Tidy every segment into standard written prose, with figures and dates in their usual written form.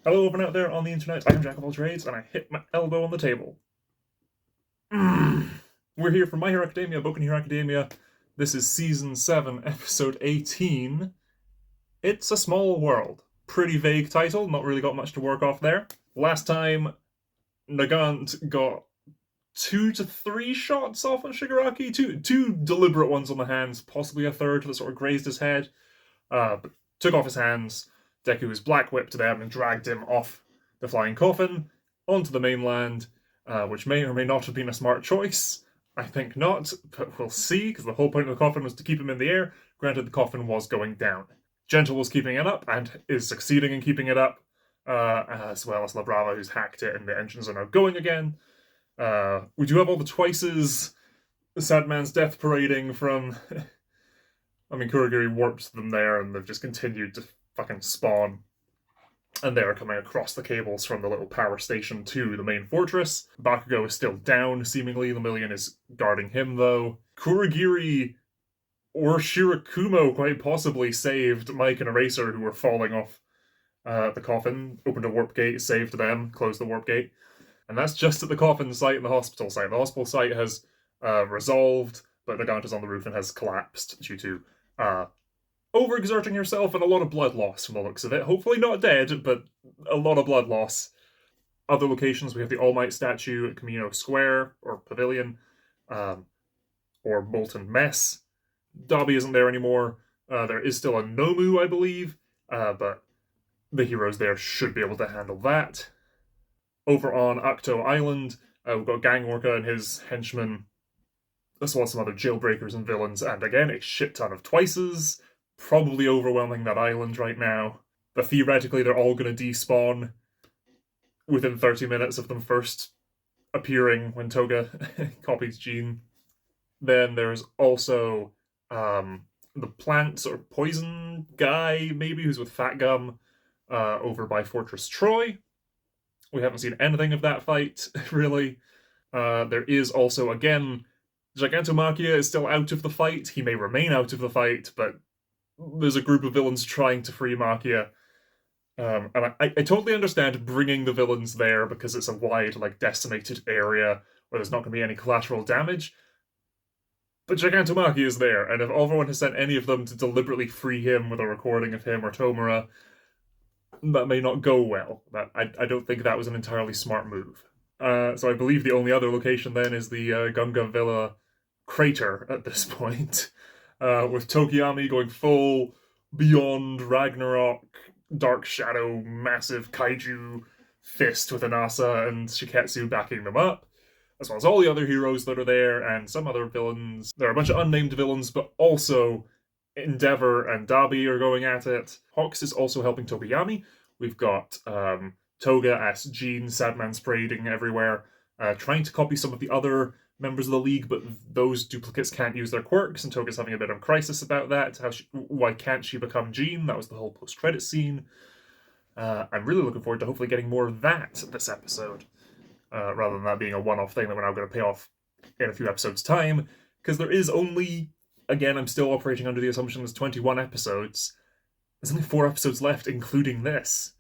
Hello everyone out there on the internet, I'm Jack of all trades, and I hit my elbow on the table. We're here for My Hero Academia, Boku no Hero Academia. This is Season 7, Episode 18. It's a Small World. Pretty vague title, not really got much to work off there. Last time, Nagant got 2 to 3 shots off on Shigaraki, two deliberate ones on the hands, possibly a third that sort of grazed his head, but took off his hands. Deku was black whipped to them and dragged him off the flying coffin onto the mainland, which may or may not have been a smart choice. I think not, but we'll see, because the whole point of the coffin was to keep him in the air. Granted, the coffin was going down. Gentle was keeping it up and is succeeding in keeping it up, as well as La Brava, who's hacked it, and the engines are now going again. We do have all the twices, the Sad Man's death parading from... I mean, Kurogiri warped them there, and they've just continued to fucking spawn. And they're coming across the cables from the little power station to the main fortress. Bakugo is still down, seemingly. Lemillion is guarding him, though. Kurogiri or Shirakumo quite possibly saved Mike and Eraser, who were falling off the coffin. Opened a warp gate, saved them, closed the warp gate. And that's just at the coffin site and the hospital site. The hospital site has resolved, but Nagant is on the roof and has collapsed due to overexerting herself and a lot of blood loss from the looks of it. Hopefully not dead, but a lot of blood loss. Other locations, we have the All Might statue at Camino Square, or Pavilion, or Molten Mess. Dabi isn't there anymore. There is still a Nomu, I believe, but the heroes there should be able to handle that. Over on Akto Island, we've got Gang Orca and his henchmen, as well as some other jailbreakers and villains, and again, a shit ton of twices, probably overwhelming that island right now. But theoretically, they're all going to despawn within 30 minutes of them first appearing when Toga copies Jean. Then there's also the plant or poison guy, maybe, who's with Fat Gum, over by Fortress Troy. We haven't seen anything of that fight, really. There is also, again, Gigantomachia is still out of the fight. He may remain out of the fight, but there's a group of villains trying to free Machia. And I totally understand bringing the villains there because it's a wide, decimated area where there's not going to be any collateral damage. But Gigantomachia is there, and if everyone has sent any of them to deliberately free him with a recording of him or Tomura, that may not go well. I don't think that was an entirely smart move. So I believe the only other location then is the Gunga Villa crater at this point, with Tokiyami going full beyond Ragnarok, Dark Shadow, massive kaiju fist with Anasa and Shiketsu backing them up, as well as all the other heroes that are there and some other villains. There are a bunch of unnamed villains, but also Endeavor and Dabi are going at it. Hawks is also helping Tokiyami. We've got Toga as Jean, Sadman's parading everywhere, trying to copy some of the other members of the League, but those duplicates can't use their quirks, and Toga's having a bit of a crisis about that. Why can't she become Jean? That was the whole post-credit scene. I'm really looking forward to hopefully getting more of that this episode, rather than that being a one-off thing that we're now going to pay off in a few episodes' time, because there is only, again, I'm still operating under the assumption there's 21 episodes. There's only 4 episodes left, including this.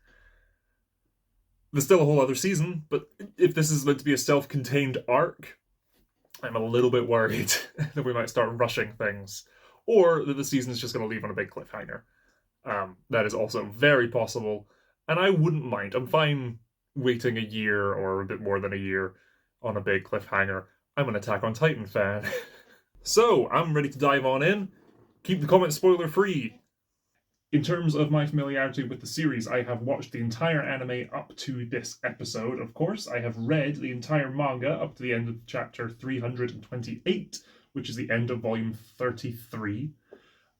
There's still a whole other season, but if this is meant to be a self-contained arc, I'm a little bit worried that we might start rushing things, or that the season is just going to leave on a big cliffhanger. That is also very possible, and I wouldn't mind. I'm fine waiting a year or a bit more than a year on a big cliffhanger. I'm an Attack on Titan fan. So, I'm ready to dive on in. Keep the comments spoiler-free. In terms of my familiarity with the series, I have watched the entire anime up to this episode, of course. I have read the entire manga up to the end of chapter 328, which is the end of volume 33.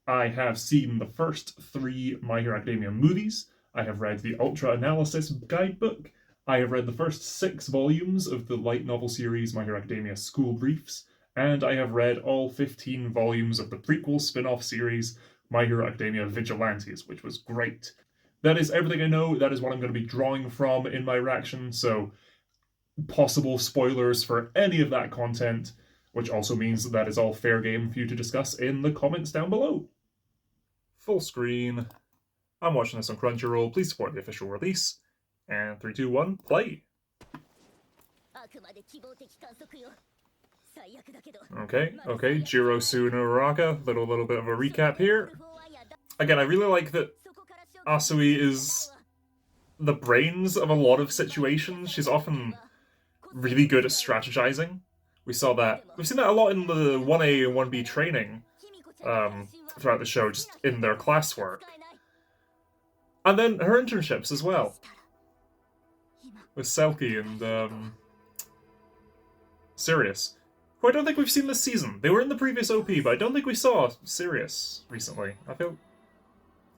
I have seen the first 3 My Hero Academia movies. I have read the Ultra Analysis guidebook. I have read the first 6 volumes of the light novel series My Hero Academia School Briefs. And I have read all 15 volumes of the prequel spin-off series My Hero Academia Vigilantes, which was great. That is everything I know. That is what I'm going to be drawing from in my reaction, so possible spoilers for any of that content, which also means that is all fair game for you to discuss in the comments down below. Full screen. I'm watching this on Crunchyroll. Please support the official release. And 3, 2, 1, play. Okay, Jirosu no Uraraka, little bit of a recap here. Again, I really like that Asui is the brains of a lot of situations. She's often really good at strategizing. We've seen that a lot in the 1A and 1B training throughout the show, just in their classwork. And then her internships as well. With Selkie and Sirius, who I don't think we've seen this season. They were in the previous OP, but I don't think we saw Sirius recently. I feel...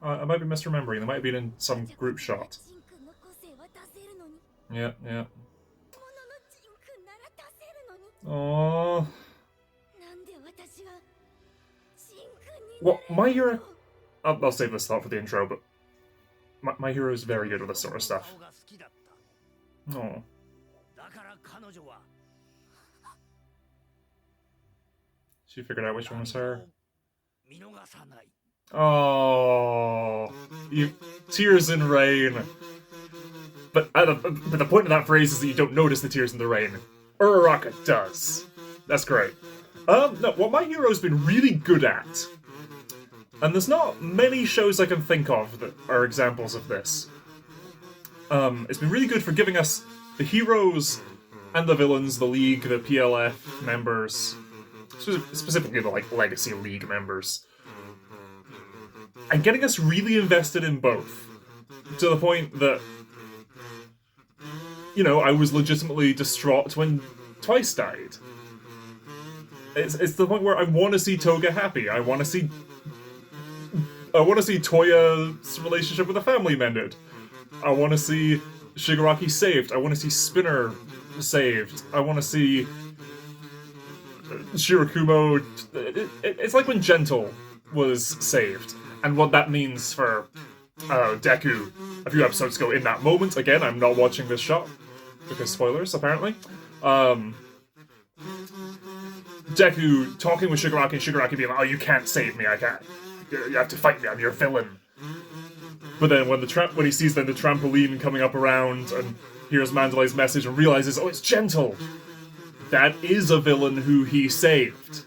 I might be misremembering. They might have been in some group shot. Yeah. Aww. Well, My Hero... I'll save this thought for the intro, but... My Hero is very good with this sort of stuff. Oh. She figured out which one was her. Oh, tears in rain. But the point of that phrase is that you don't notice the tears in the rain. Uraraka does. That's great. No, what My Hero's been really good at, and there's not many shows I can think of that are examples of this. It's been really good for giving us the heroes and the villains, the League, the PLF members, specifically the Legacy League members, and getting us really invested in both, to the point that, you know, I was legitimately distraught when Twice died. It's the point where I want to see Toga happy. I want to see Toya's relationship with the family mended. I want to see Shigaraki saved. I want to see Spinner saved. I want to see Shirakumo... It's like when Gentle was saved, and what that means for Deku a few episodes ago in that moment. Again, I'm not watching this shot, because spoilers, apparently. Deku talking with Shigaraki, and Shigaraki being like, oh, you can't save me, I can't. You have to fight me, I'm your villain. But then when he sees the trampoline coming up around and hears Mandalay's message and realizes, oh, it's Gentle. That is a villain who he saved.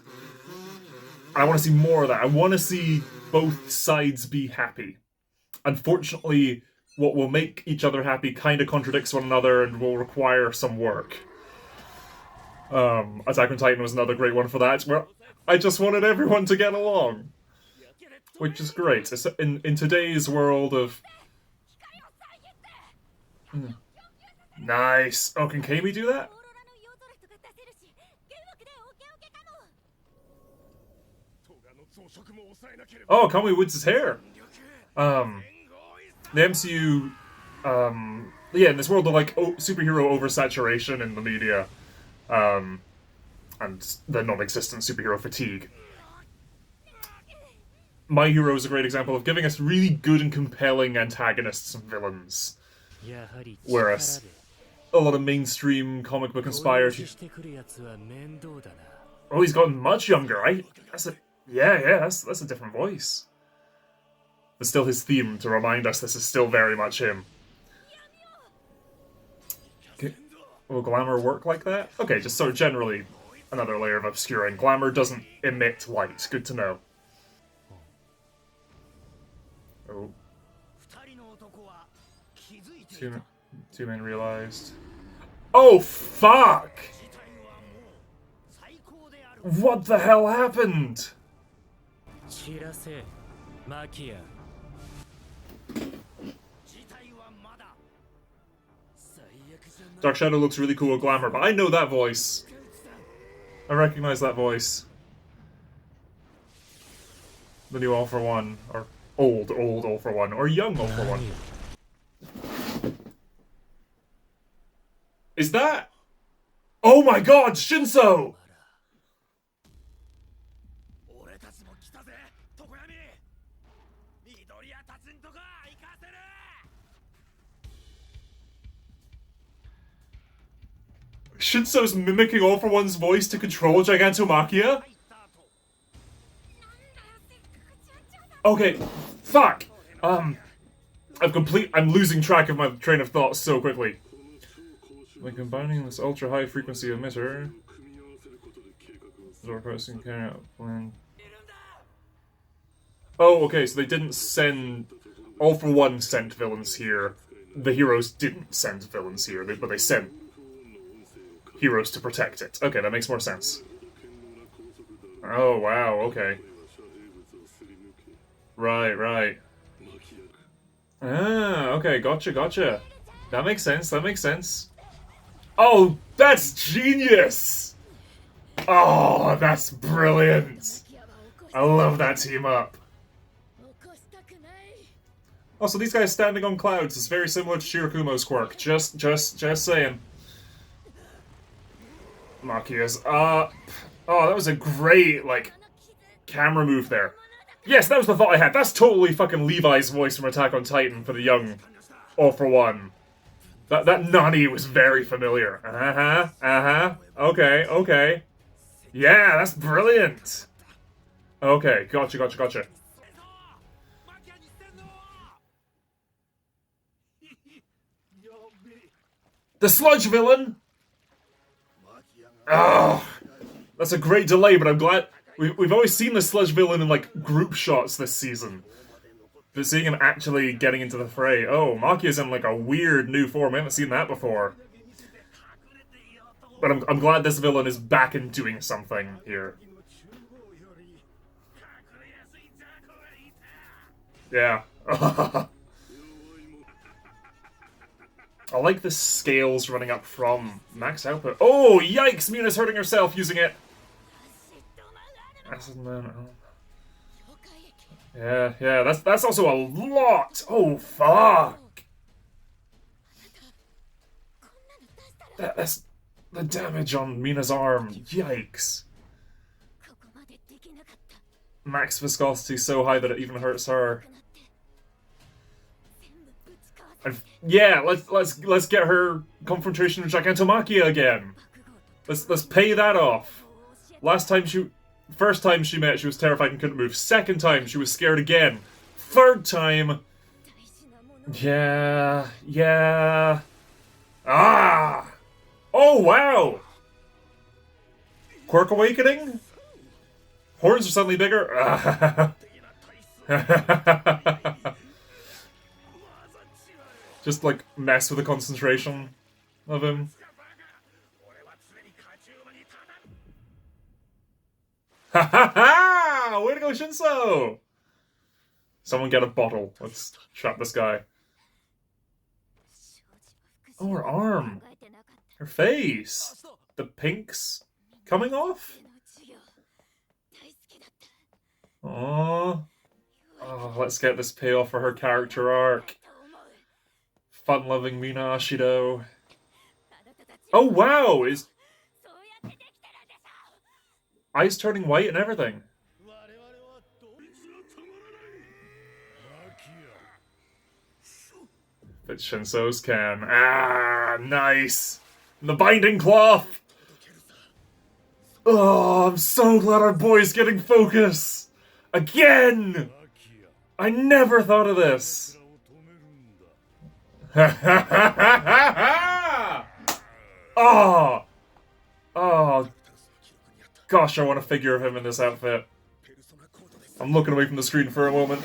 I want to see more of that. I want to see both sides be happy. Unfortunately, what will make each other happy kind of contradicts one another and will require some work. Attack on Titan was another great one for that, where I just wanted everyone to get along. Which is great. In today's world of... Nice! Oh, can Kami do that? Oh, Kami woods his hair! The MCU... yeah, in this world of, superhero oversaturation in the media, and the non-existent superhero fatigue, My Hero is a great example of giving us really good and compelling antagonists and villains. Whereas a lot of mainstream comic book inspired... Oh, he's gotten much younger. That's a different voice. But still his theme to remind us this is still very much him. Okay. Will glamour work like that? Okay, just sort of generally another layer of obscuring. Glamour doesn't emit light. Good to know. Oh. Two men realized. Oh, fuck! What the hell happened? Dark Shadow looks really cool with glamour, but I know that voice. I recognize that voice. The new All For One, or old All For One, or young All For One. Is that... Oh my god, Shinso! Shinso's mimicking All For One's voice to control Gigantomachia? Okay, fuck! I'm losing track of my train of thought so quickly. By combining this ultra-high frequency emitter, Zorkos can carry out a plan. Oh, okay, so they didn't send... All for One sent villains here. The heroes didn't send villains here, but they sent heroes to protect it. Okay, that makes more sense. Oh, wow, okay. Right. Ah, okay, gotcha. That makes sense. Oh, that's genius! Oh, that's brilliant! I love that team up. Oh, so these guys standing on clouds is very similar to Shirakumo's quirk. Just saying. Machia's up. Oh, that was a great, like, camera move there. Yes, that was the thought I had. That's totally fucking Levi's voice from Attack on Titan for the young All for One. That Nani was very familiar. Okay. Yeah, that's brilliant. Okay, gotcha. The sludge villain! Oh, that's a great delay, but I'm glad... We've always seen the sludge villain in, like, group shots this season. But seeing him actually getting into the fray... Oh, Machia's in, like, a weird new form. I haven't seen that before. But I'm glad this villain is back and doing something here. Yeah. I like the scales running up from max output. Oh, yikes! Muna's hurting herself using it! Yeah, that's also a lot! Oh, fuck! That's the damage on Mina's arm. Yikes. Max viscosity so high that it even hurts her. Yeah, let's get her confrontation with Gigantomachia again. Let's pay that off. First time she met, she was terrified and couldn't move. Second time, she was scared again. Third time, yeah. Ah! Oh wow! Quirk awakening? Horns are suddenly bigger. Just like mess with the concentration of him. Ha ha ha! Way to go, Shinso! Someone get a bottle. Let's trap this guy. Oh, her arm. Her face. The pink's coming off? Oh, let's get this payoff for her character arc. Fun-loving Mina Ashido. Oh wow! Is eyes turning white and everything. But Shinso's can. Ah, nice! The binding cloth! Oh, I'm so glad our boy's getting focus! Again! I never thought of this! Oh! Oh! Gosh, I want a figure of him in this outfit. I'm looking away from the screen for a moment.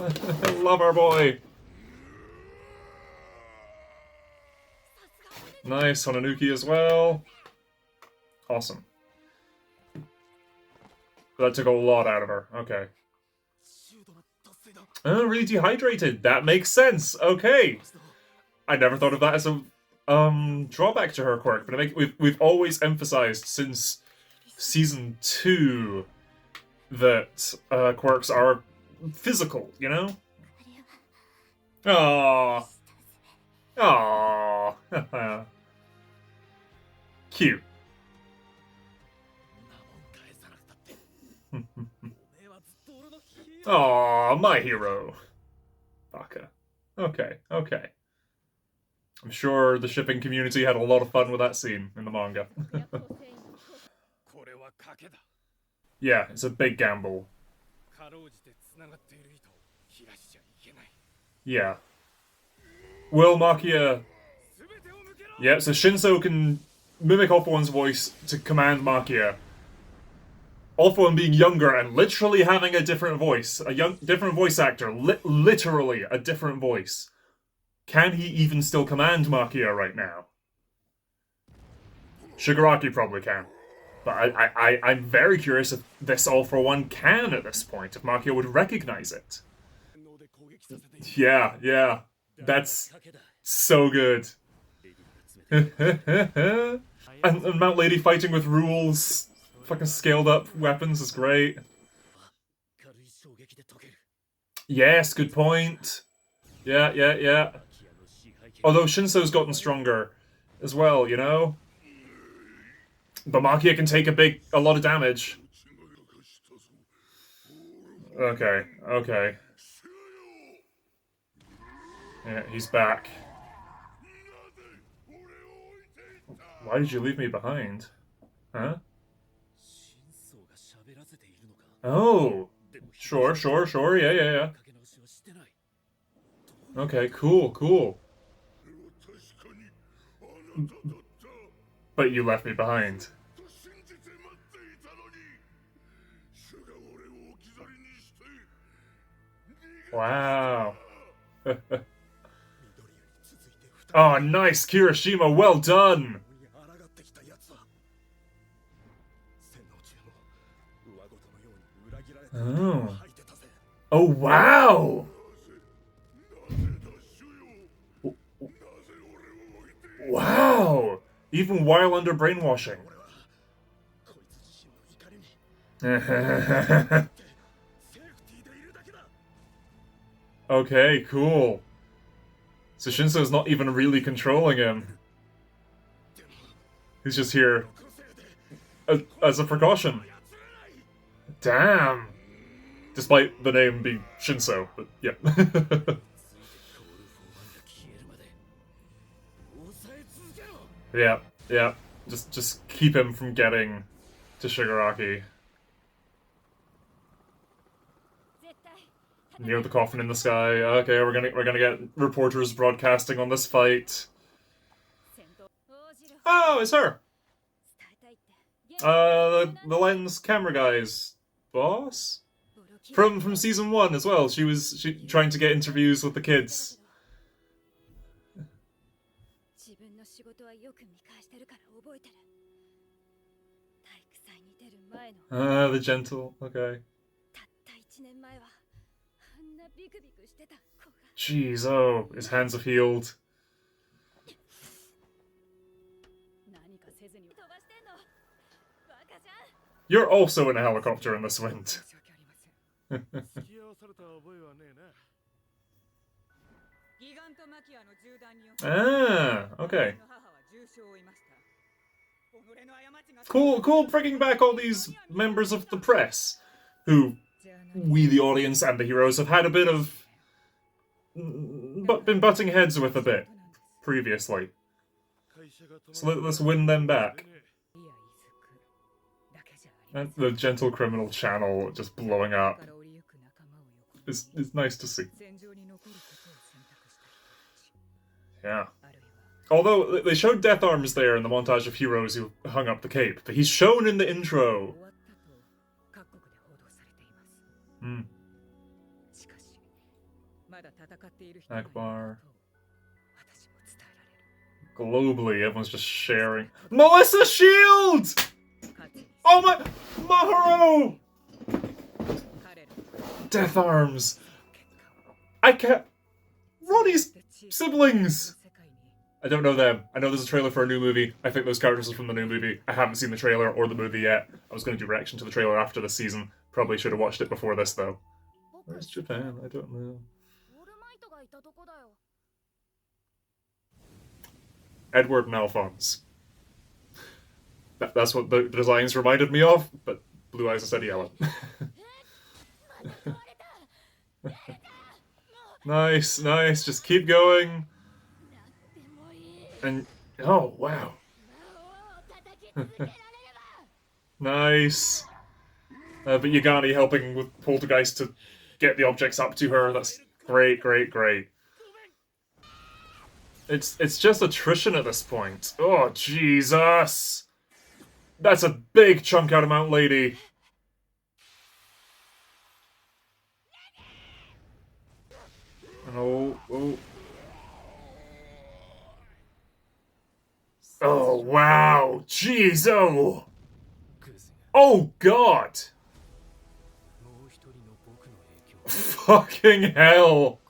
I love our boy! Nice, Honanuki as well. Awesome. That took a lot out of her. Okay. Oh, really dehydrated. That makes sense. Okay. I never thought of that as a drawback to her quirk, but we've always emphasized since season 2 that quirks are physical, you know? Aww. Aww. Cute. Aww, my hero. Baka. Okay. I'm sure the shipping community had a lot of fun with that scene in the manga. Yeah, it's a big gamble. Yeah. Will Machia... Yeah, so Shinso can mimic All For One's voice to command Machia. All For One being younger and literally having a different voice. Different voice actor. Literally a different voice. Can he even still command Machia right now? Shigaraki probably can. But I'm very curious if this All For One can at this point, if Machia would recognize it. Yeah. That's so good. and Mount Lady fighting with rules, fucking scaled up weapons is great. Yes, good point. Yeah. Although Shinso's gotten stronger as well, you know? But Machia can take a lot of damage. Okay. Yeah, he's back. Why did you leave me behind? Huh? Oh! Sure, yeah. Okay, cool. But you left me behind. Wow. Oh, nice, Kirishima, well done! Oh. Oh, wow! Wow! Even while under brainwashing. Okay, cool. So Shinso's not even really controlling him. He's just here as a precaution. Damn! Despite the name being Shinso, but yeah. Yeah. Just keep him from getting to Shigaraki. Near the coffin in the sky. Okay, we're gonna get reporters broadcasting on this fight. Oh, it's her. The lens camera guy's boss from season 1 as well. She trying to get interviews with the kids. The gentle. Okay. Jeez, oh, his hands have healed. You're also in a helicopter in this wind. Ah, okay. Cool bringing back all these members of the press who we, the audience, and the heroes have had a bit of... been butting heads with a bit previously. So let's win them back. And the gentle criminal channel just blowing up. It's nice to see. Yeah. Although, they showed Death Arms there in the montage of heroes who hung up the cape, but he's shown in the intro. Akbar. Globally, everyone's just sharing. Melissa Shield! Oh my... Maharu! Death Arms. I can't... Ronnie's siblings! I don't know them. I know there's a trailer for a new movie. I think those characters are from the new movie. I haven't seen the trailer or the movie yet. I was going to do reaction to the trailer after this season. Probably should have watched it before this, though. Where's Japan? I don't know. Edward and Alphonse. That's what the designs reminded me of, but blue eyes instead of yellow. Nice. Just keep going. And... oh, wow. Nice. But Yagani helping with Poltergeist to get the objects up to her. That's great, great, great. It's just attrition at this point. Oh, Jesus! That's a big chunk out of Mount Lady. Oh, oh. Oh, wow! Jeez, oh! Oh, God! Fucking hell!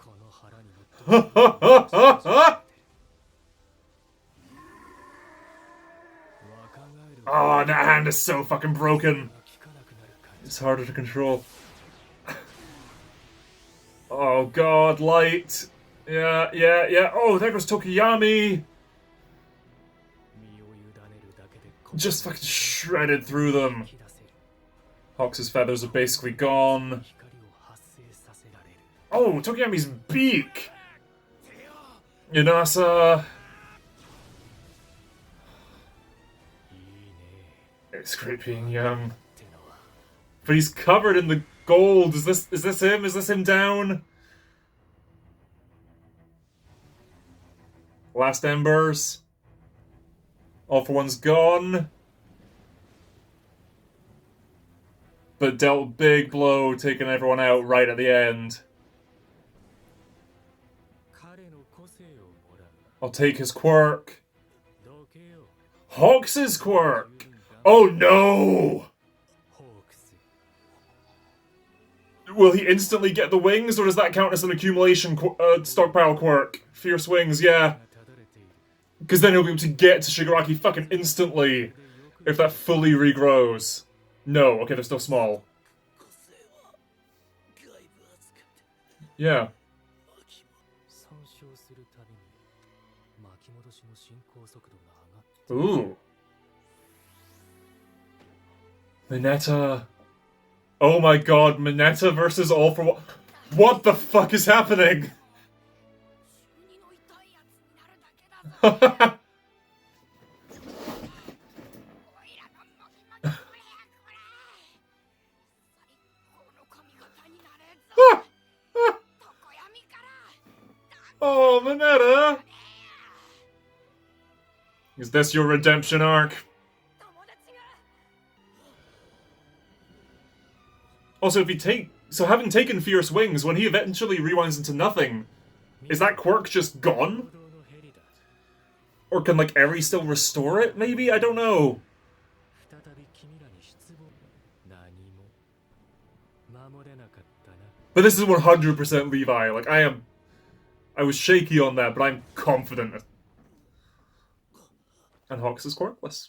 Oh, that hand is so fucking broken. It's harder to control. Oh, God, light. Yeah, yeah, yeah. Oh, there goes Tokiyami. Just fucking shredded through them. Hawks' feathers are basically gone. Oh, Tokiyami's beak! Inasa. It's great being young. But he's covered in the gold. Is this him? Is this him down? Last embers. All for One's gone. But dealt a big blow, taking everyone out right at the end. I'll take his quirk. Hawks' quirk! Oh no! Will he instantly get the wings, or does that count as an accumulation stockpile quirk? Fierce wings, yeah. Because then he'll be able to get to Shigaraki fucking instantly if that fully regrows. No, okay, they're still small. Yeah. Ooh. Mineta. Oh my god, Mineta versus All for One. What the fuck is happening? Oh, Mineta! Is this your redemption arc? Also, having taken Fierce Wings, when he eventually rewinds into nothing, is that quirk just gone? Or can, like, Eri still restore it, maybe? I don't know. But this is 100% Levi. Like, I was shaky on that, but I'm confident. And Hawks is quirkless.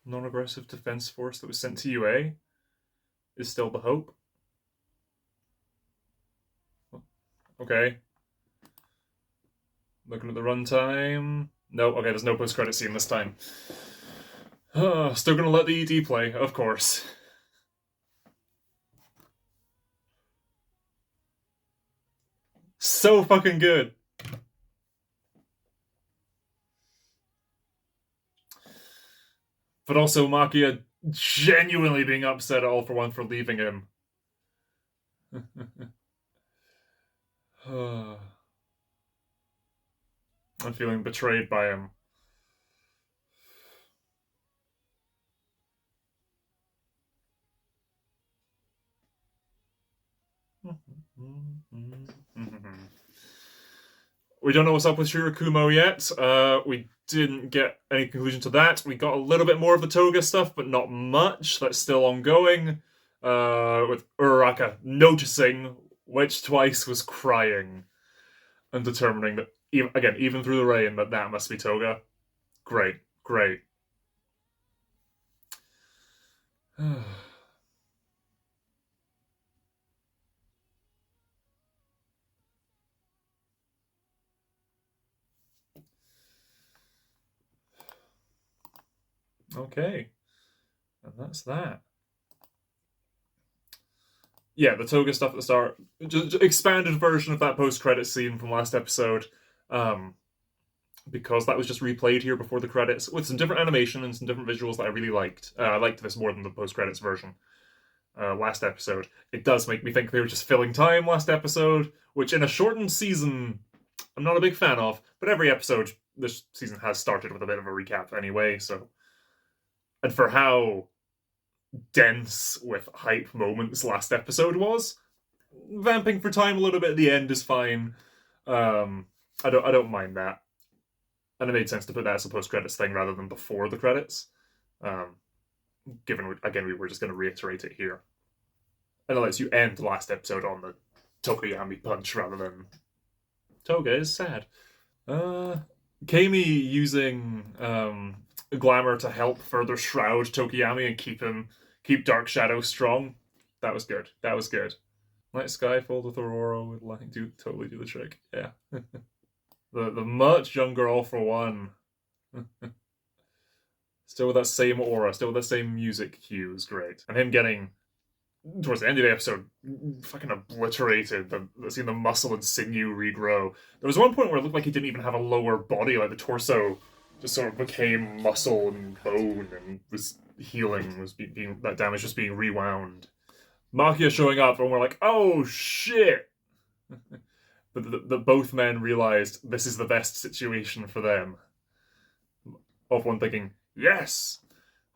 Non-aggressive defense force that was sent to UA is still the hope. Okay. Looking at the runtime. No, okay, there's no post-credit scene this time. Still gonna let the ED play, of course. So fucking good. But also Machia genuinely being upset at All for One for leaving him. I'm feeling betrayed by him. We don't know what's up with Shirakumo yet. We didn't get any conclusion to that. We got a little bit more of the Toga stuff, but not much. That's still ongoing. With Uraraka noticing which twice was crying and determining that, even through the rain, that must be Toga. Great, great. Okay. And that's that. Yeah, the toga stuff at the start, just expanded version of that post-credit scene from last episode, because that was just replayed here before the credits with some different animation and some different visuals that I really liked. I liked this more than the post-credits version last episode. It does make me think they were just filling time last episode, which in a shortened season, I'm not a big fan of, but every episode this season has started with a bit of a recap anyway, so... And for how dense with hype moments last episode was, vamping for time a little bit at the end is fine. I don't mind that, and it made sense to put that as a post credits thing rather than before the credits. Given again we were just going to reiterate it here, and it lets you end the last episode on the Tokoyami punch rather than Toga is sad. Kami using glamour to help further shroud Tokoyami and keep Dark Shadow strong. That was good. That was good. Night Sky filled with Aurora would like totally do the trick. Yeah. the much younger All For One. Still with that same aura, still with that same music cue is great. And him getting, towards the end of the episode, fucking obliterated, seeing the muscle and sinew regrow. There was one point where it looked like he didn't even have a lower body, like the torso just sort of became muscle and bone and was healing, was being that damage just being rewound. Machia showing up and we're like, oh shit! But both men realized this is the best situation for them. Off one thinking, yes!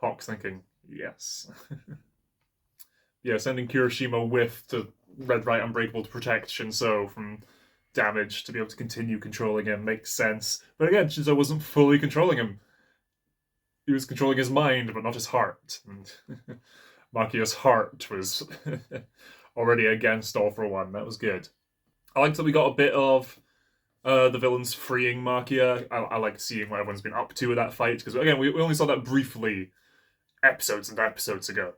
Hawk's thinking, yes. Yeah, sending Kirishima with to Red Right Unbreakable to protect Shinso from damage to be able to continue controlling him makes sense. But again, Shinso wasn't fully controlling him. He was controlling his mind, but not his heart. And Machia's heart was already against All For One. That was good. I liked that we got a bit of the villains freeing Machia. I like seeing what everyone's been up to with that fight, because again, we only saw that briefly episodes and episodes ago.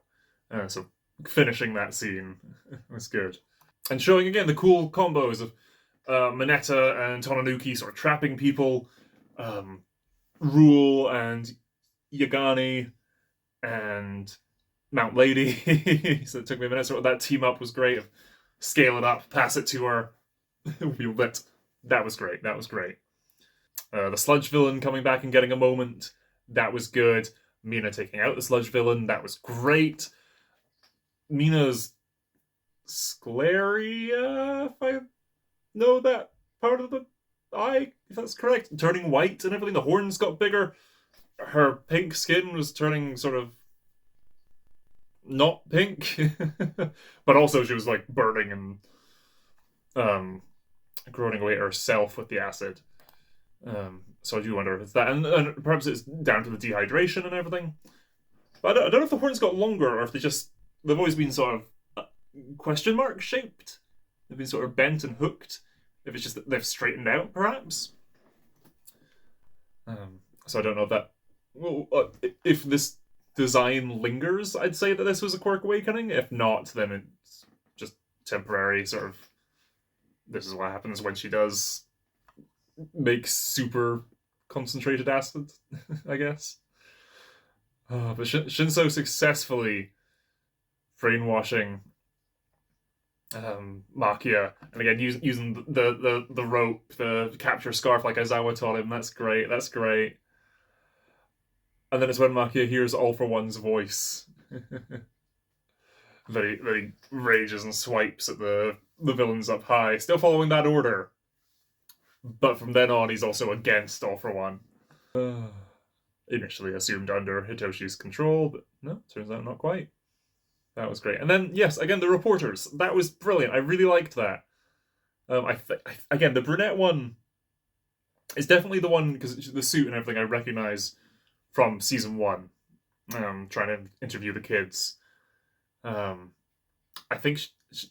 So finishing that scene was good. And showing again the cool combos of Mineta and Tonanuki sort of trapping people, Rule and Yagani and Mount Lady. So it took me a minute. So that team up was great. Scale it up, pass it to her, wield it. That was great. That was great. The sludge villain coming back and getting a moment. That was good. Mina taking out the sludge villain. That was great. Mina's scleria, if I know that part of the eye, if that's correct, turning white and everything. The horns got bigger. Her pink skin was turning sort of not pink, but also she was like burning and growing away herself with the acid. So I do wonder if it's that, and perhaps it's down to the dehydration and everything. But I don't know if the horns got longer or if they've always been sort of question mark shaped. They've been sort of bent and hooked. If it's just that they've straightened out, perhaps. So I don't know if that. Well, if this design lingers, I'd say that this was a quirk awakening. If not, then it's just temporary. Sort of. This is what happens when she does make super concentrated acid, I guess. But Shinso successfully brainwashing Machia, and again using the rope, the capture scarf like Aizawa taught him. That's great. That's great. And then it's when Machia hears All For One's voice that he rages and swipes at the villains up high, still following that order. But from then on, he's also against All For One. Initially assumed under Hitoshi's control, but no, turns out not quite. That was great. And then, yes, again, the reporters. That was brilliant. I really liked that. Again, the brunette one is definitely the one, because the suit and everything I recognize from season 1. Trying to interview the kids. I think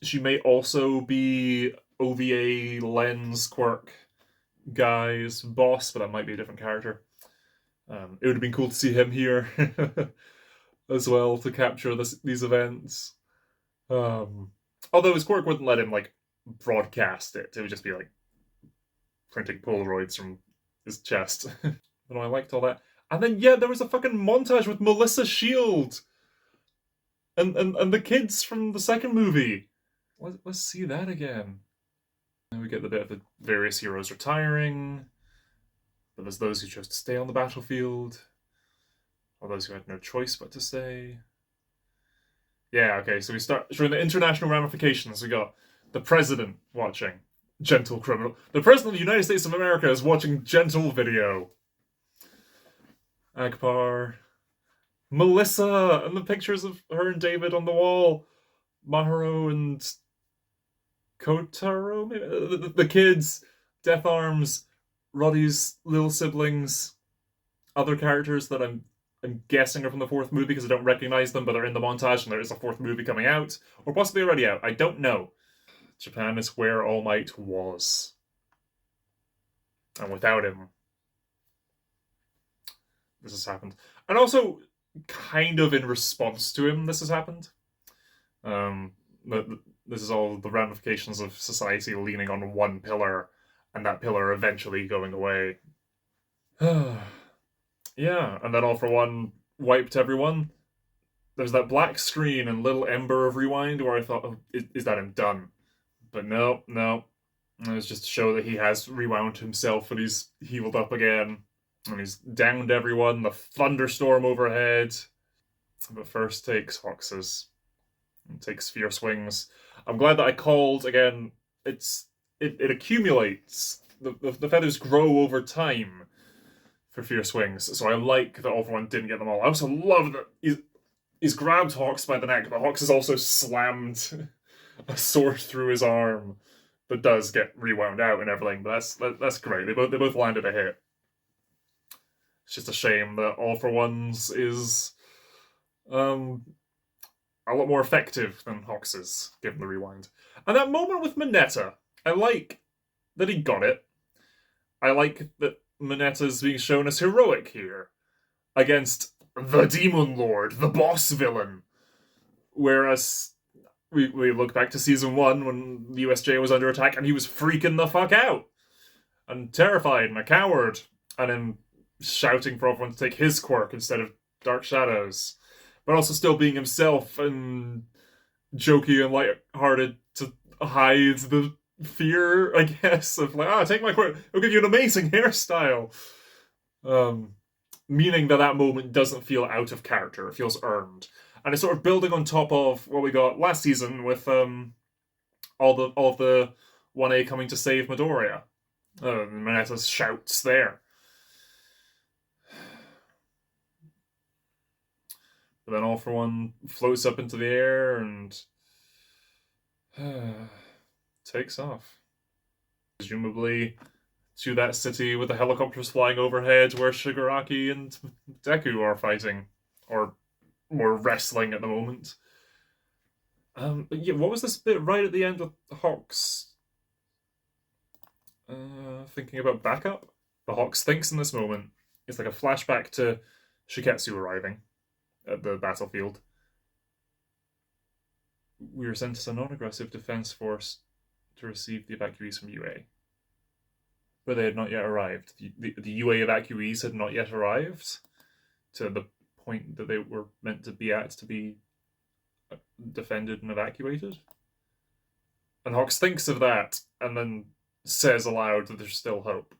she may also be OVA Lens Quirk guy's boss, but that might be a different character. It would have been cool to see him here as well to capture these events. Although his quirk wouldn't let him like broadcast it. It would just be like printing Polaroids from his chest. And I liked all that. And then yeah, there was a fucking montage with Melissa Shield And the kids from the second movie. Let's see that again. And we get the bit of the various heroes retiring, but there's those who chose to stay on the battlefield, or those who had no choice but to stay. Yeah, okay, so we start showing the international ramifications. We got the president watching Gentle Criminal. The president of the United States of America is watching Gentle Video. Akbar. Melissa, and the pictures of her and David on the wall. Maharo and Kotaro, maybe? The kids, Death Arms, Roddy's little siblings, other characters that I'm guessing are from the fourth movie because I don't recognize them, but they're in the montage and there is a fourth movie coming out, or possibly already out. I don't know. Japan is where All Might was. And without him, this has happened. And also, kind of in response to him, this has happened. This is all the ramifications of society leaning on one pillar, and that pillar eventually going away. Yeah, and then All for One wiped everyone. There's that black screen and little ember of rewind where I thought, oh, is that him done? But no. It was just to show that he has rewound himself and he's healed up again. And he's downed everyone, the thunderstorm overhead. But first takes Hox's. And takes Fierce Wings. I'm glad that I called, again, it accumulates. The feathers grow over time for Fierce Wings, so I like that All for One didn't get them all. I also love that he's grabbed Hawks by the neck, but Hawks has also slammed a sword through his arm that does get rewound out and everything, but that's great. They both landed a hit. It's just a shame that All for One's is a lot more effective than Hawks's, given the rewind. And that moment with Mineta, I like that he got it. I like that Mineta's being shown as heroic here against the Demon Lord, the boss villain. Whereas we look back to season 1 when the USJ was under attack and he was freaking the fuck out and terrified and a coward, and then shouting for everyone to take his quirk instead of Dark Shadows, but also still being himself and jokey and light-hearted to hide the fear, I guess, of like, take my quirk, it'll give you an amazing hairstyle. Meaning that moment doesn't feel out of character, it feels earned. And it's sort of building on top of what we got last season with all of the 1A coming to save Midoriya. Mineta's shouts there. But then All for One floats up into the air and takes off. Presumably to that city with the helicopters flying overhead where Shigaraki and Deku are fighting. Or more wrestling at the moment. Yeah, what was this bit right at the end with Hawks? Thinking about backup? The Hawks thinks in this moment. It's like a flashback to Shiketsu arriving at the battlefield. We were sent as a non-aggressive defense force to receive the evacuees from UA. But they had not yet arrived. The UA evacuees had not yet arrived to the point that they were meant to be at to be defended and evacuated. And Hawks thinks of that and then says aloud that there's still hope.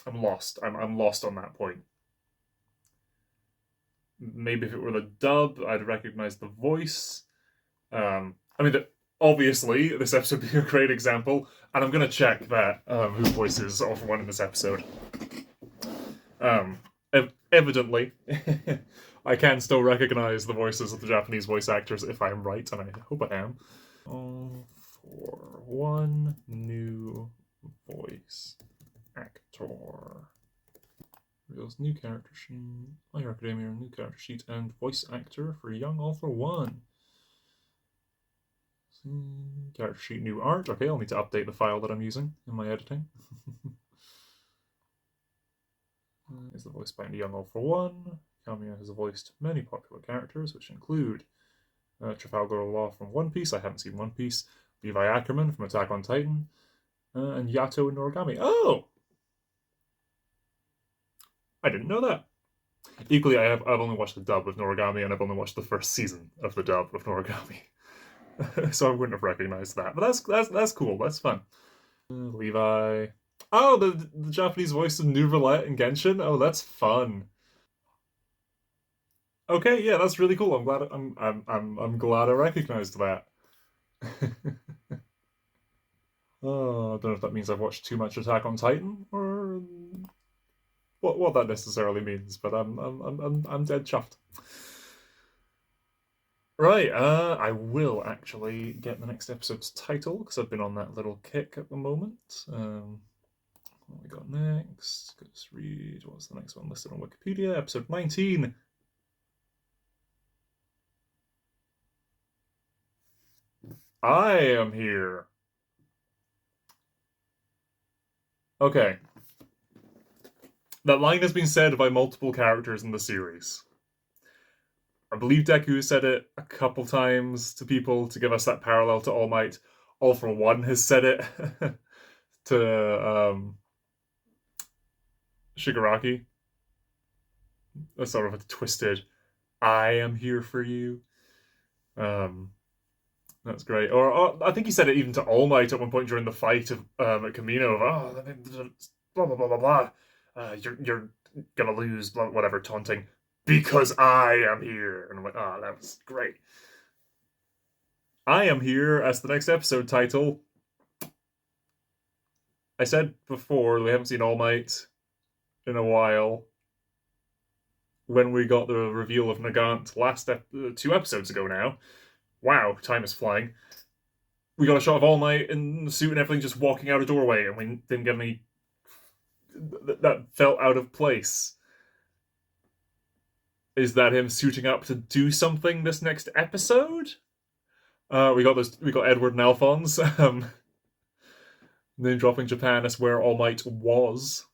I'm lost. I'm lost on that point. Maybe if it were the dub, I'd recognize the voice. Obviously, this episode being a great example, and I'm going to check that who voices All for One in this episode. Evidently, I can still recognize the voices of the Japanese voice actors if I'm right, and I hope I am. All for One new voice actor. Reveals new character sheet, My Hero Academia, new character sheet, and voice actor for Young All for One. Character sheet, new art. Okay, I'll need to update the file that I'm using in my editing. Is the voice by Young All for One. Cameo has voiced many popular characters, which include Trafalgar Law from One Piece. I haven't seen One Piece. Levi Ackerman from Attack on Titan. And Yato in Noragami. Oh! I didn't know that. Equally, I've only watched the dub of Noragami, and I've only watched the first season of the dub of Noragami. So I wouldn't have recognized that. But that's cool. That's fun. Levi. Oh, the Japanese voice of New Roulette and Genshin. Oh, that's fun. Okay, yeah, that's really cool. I'm glad I recognized that. Oh, I don't know if that means I've watched too much Attack on Titan or what that necessarily means, but I'm dead chuffed. Right, I will actually get the next episode's title because I've been on that little kick at the moment. What we got next? Let's read. What's the next one listed on Wikipedia? Episode 19. I am here. Okay. That line has been said by multiple characters in the series. I believe Deku said it a couple times to people to give us that parallel to All Might. All for One has said it to Shigaraki. A sort of a twisted, I am here for you. That's great. Or I think he said it even to All Might at one point during the fight of at Camino. Of, blah blah blah blah blah. You're gonna lose. Blah, whatever, taunting. Because I am here. And I'm like, oh, that was great. I am here as the next episode title. I said before we haven't seen All Might in a while. When we got the reveal of Nagant last 2 episodes ago now. Wow, time is flying. We got a shot of All Might in the suit and everything just walking out a doorway, and we didn't get any... That felt out of place. Is that him suiting up to do something this next episode? We got Edward and Alphonse. Name dropping Japan as where All Might was.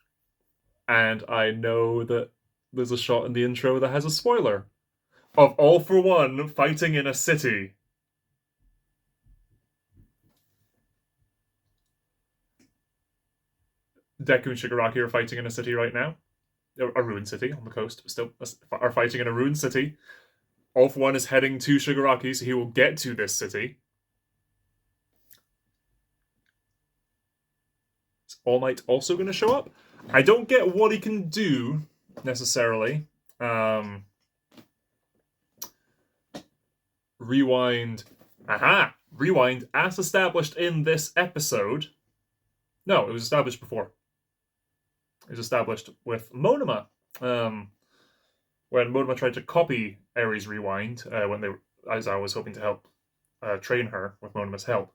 And I know that there's a shot in the intro that has a spoiler of All for One fighting in a city. Deku and Shigaraki are fighting in a city right now. A ruined city on the coast, but still are fighting in a ruined city. All for One is heading to Shigaraki, so he will get to this city. Is All Might also going to show up? I don't get what he can do, necessarily. Rewind. Aha! Rewind, as established in this episode. No, it was established before. It was established with Monoma. When Monoma tried to copy Aries Rewind, as I was hoping to help train her with Monoma's help,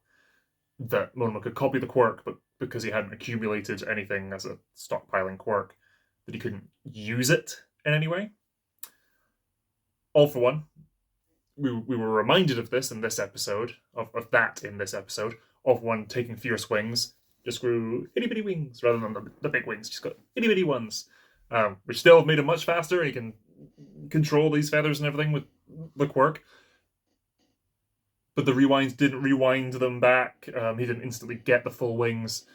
that Monoma could copy the quirk, but because he hadn't accumulated anything as a stockpiling quirk, that he couldn't use it in any way. All for One, we were reminded of this in this episode, of that in this episode, of One taking fierce wings, just grew itty bitty wings rather than the big wings, just got itty bitty ones, which still made him much faster. He can control these feathers and everything with the quirk. But the rewind didn't rewind them back. He didn't instantly get the full wings.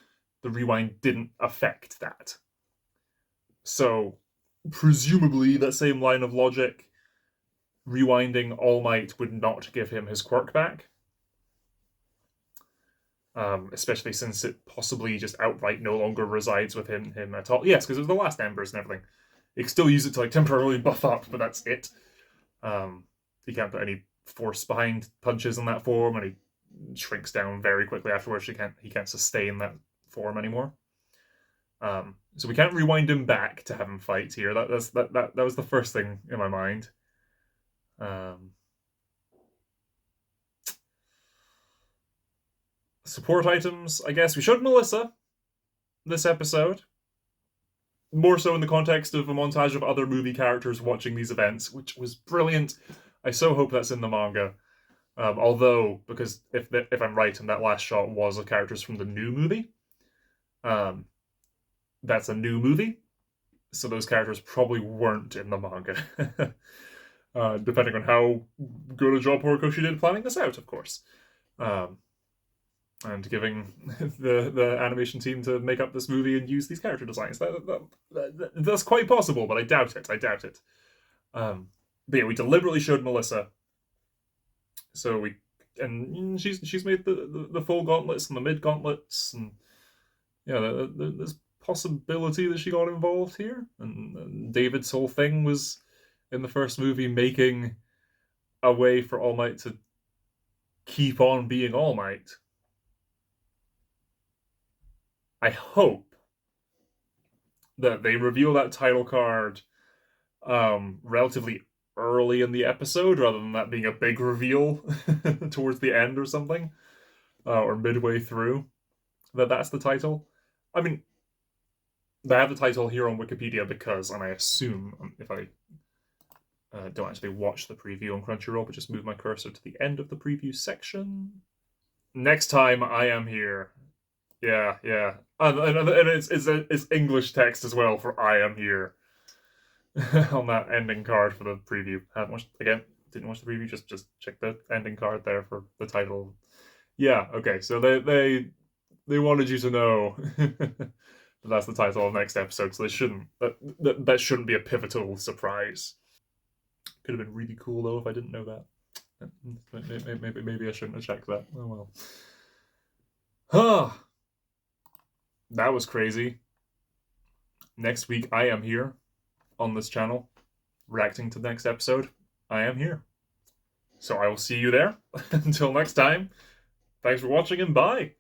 The rewind didn't affect that. So, presumably, that same line of logic, rewinding All Might would not give him his quirk back. Especially since it possibly just outright no longer resides with him at all. Yes, because it was the last embers and everything. You can still use it to like temporarily buff up, but that's it. You can't put any force behind punches in that form, and he shrinks down very quickly afterwards. He can't sustain that form anymore. So we can't rewind him back to have him fight here. That was the first thing in my mind. Support items, I guess. We showed Melissa this episode. More so in the context of a montage of other movie characters watching these events, which was brilliant. I so hope that's in the manga. Although, because if I'm right and that last shot was of characters from the new movie, that's a new movie, so those characters probably weren't in the manga. Depending on how good a job Horikoshi did planning this out, of course. And giving the animation team to make up this movie and use these character designs. That's quite possible, but I doubt it. But yeah, we deliberately showed Melissa, so she's made the full gauntlets and the mid gauntlets, and yeah, there's possibility that she got involved here. And David's whole thing was in the first movie making a way for All Might to keep on being All Might. I hope that they reveal that title card relatively early in the episode rather than that being a big reveal towards the end or something, or midway through, that's the title. I mean, they have the title here on Wikipedia because, and I assume, if I don't actually watch the preview on Crunchyroll, but just move my cursor to the end of the preview section. Next time I am here. Yeah, yeah. And it's English text as well for I am here on that ending card for the preview. Haven't watched, again, didn't watch the preview, just check the ending card there for the title. Yeah, okay, so they wanted you to know that that's the title of the next episode, so they shouldn't that shouldn't be a pivotal surprise. Could have been really cool though if I didn't know that. Maybe I shouldn't have checked that. Oh well. Huh. That was crazy. Next week I am here on this channel, reacting to the next episode. I am here. So I will see you there. Until next time, thanks for watching and bye.